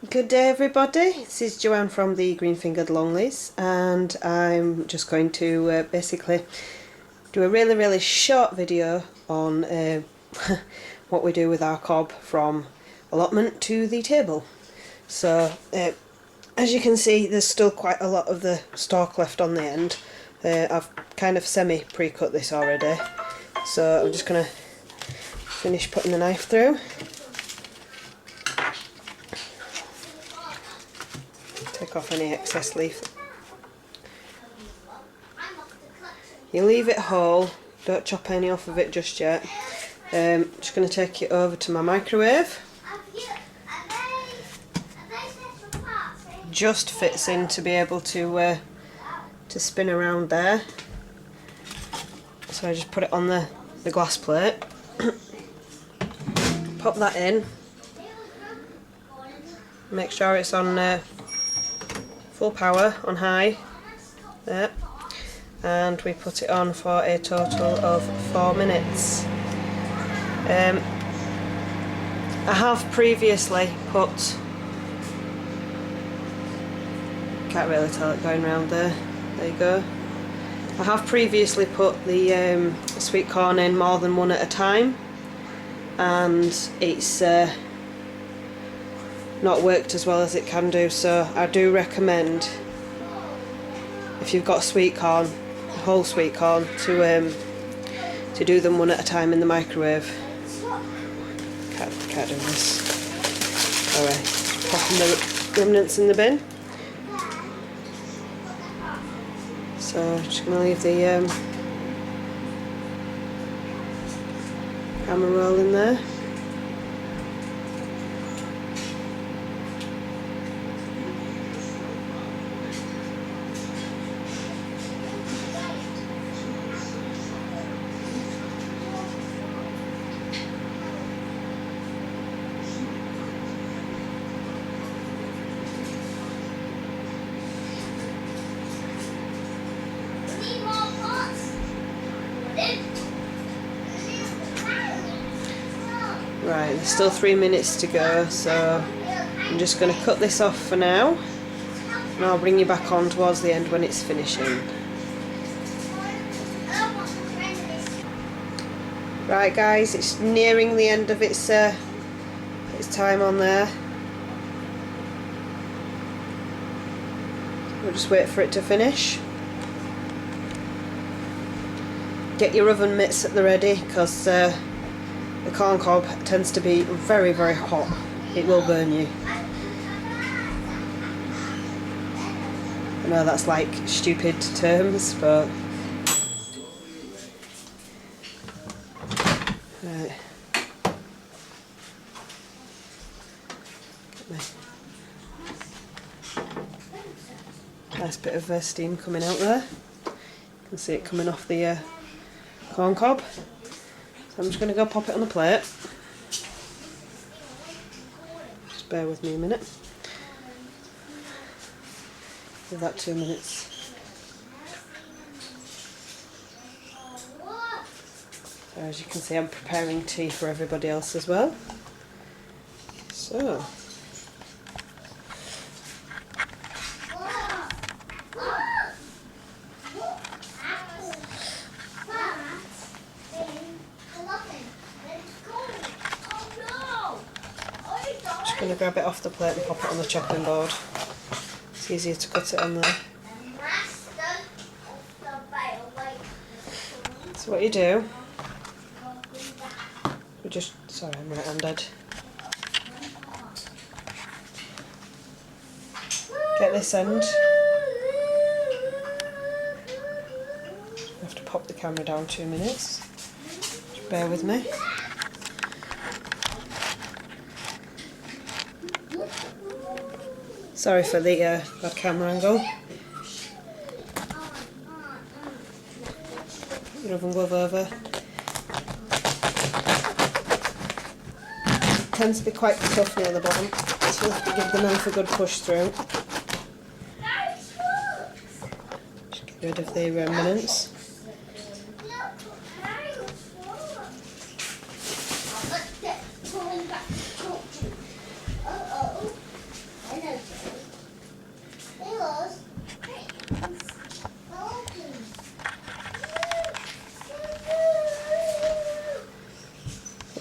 Good day everybody, this is Joanne from the Green Fingered Longlies, and I'm just going to basically do a really short video on what we do with our cob from allotment to the table. So as you can see, there's still quite a lot of the stalk left on the end. I've kind of semi pre-cut this already, so I'm just going to finish putting the knife through. Take off any excess leaf. You leave it whole, don't chop any off of it just yet. Just going to take it over to my microwave. Just fits in to be able to spin around there. So I just put it on the glass plate. Pop that in. Make sure it's on full power, on high, there, and we put it on for a total of 4 minutes. I have previously put, can't really tell it going round there, there you go. I have previously put the sweet corn in more than one at a time, and it's not worked as well as it can do, so I do recommend, if you've got sweet corn, whole sweet corn, to do them one at a time in the microwave. Can't do this. Alright, popping the remnants in the bin. So just going to leave the camera roll in there. Right, there's still 3 minutes to go, so I'm just going to cut this off for now, and I'll bring you back on towards the end when it's finishing. Right guys, it's nearing the end of its time on there. We'll just wait for it to finish. Get your oven mitts at the ready, because the corn cob tends to be very hot. It will burn you. I know that's like stupid terms, but right. Nice bit of steam coming out there. You can see it coming off the corn cob. So I'm just going to go pop it on the plate. Just bear with me a minute. Give that 2 minutes. So as you can see, I'm preparing tea for everybody else as well. So I'm going to grab it off the plate and pop it on the chopping board. It's easier to cut it on there. So what you do, we just, sorry I'm right-handed, get this end, I have to pop the camera down 2 minutes, just bear with me. Sorry for the bad camera angle. Put your oven glove over. It tends to be quite tough near the bottom, so you have to give the knife a good push through. Just get rid of the remnants.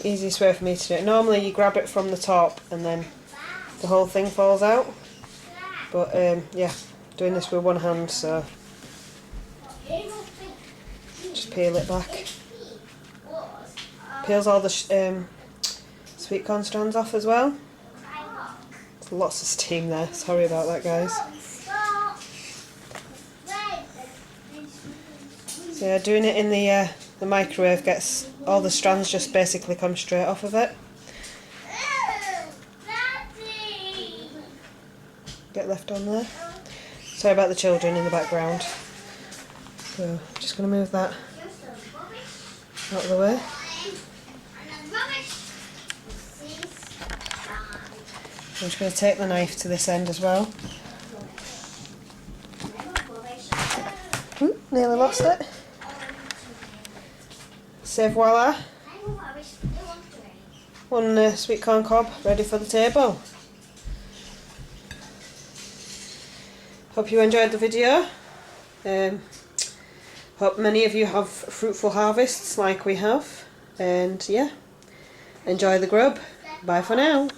easiest way for me to do it. Normally you grab it from the top and then the whole thing falls out, but yeah, doing this with one hand, so just peel it back. Peels all the sweet corn strands off as well. There's lots of steam there, sorry about that guys. So yeah, doing it in the microwave gets all the strands just basically come straight off of it. Get left on there. Sorry about the children in the background. So just going to move that out of the way. I'm just going to take the knife to this end as well. Nearly lost it. So voila, one sweet corn cob ready for the table. Hope you enjoyed the video. Hope many of you have fruitful harvests like we have. And yeah, enjoy the grub. Bye for now.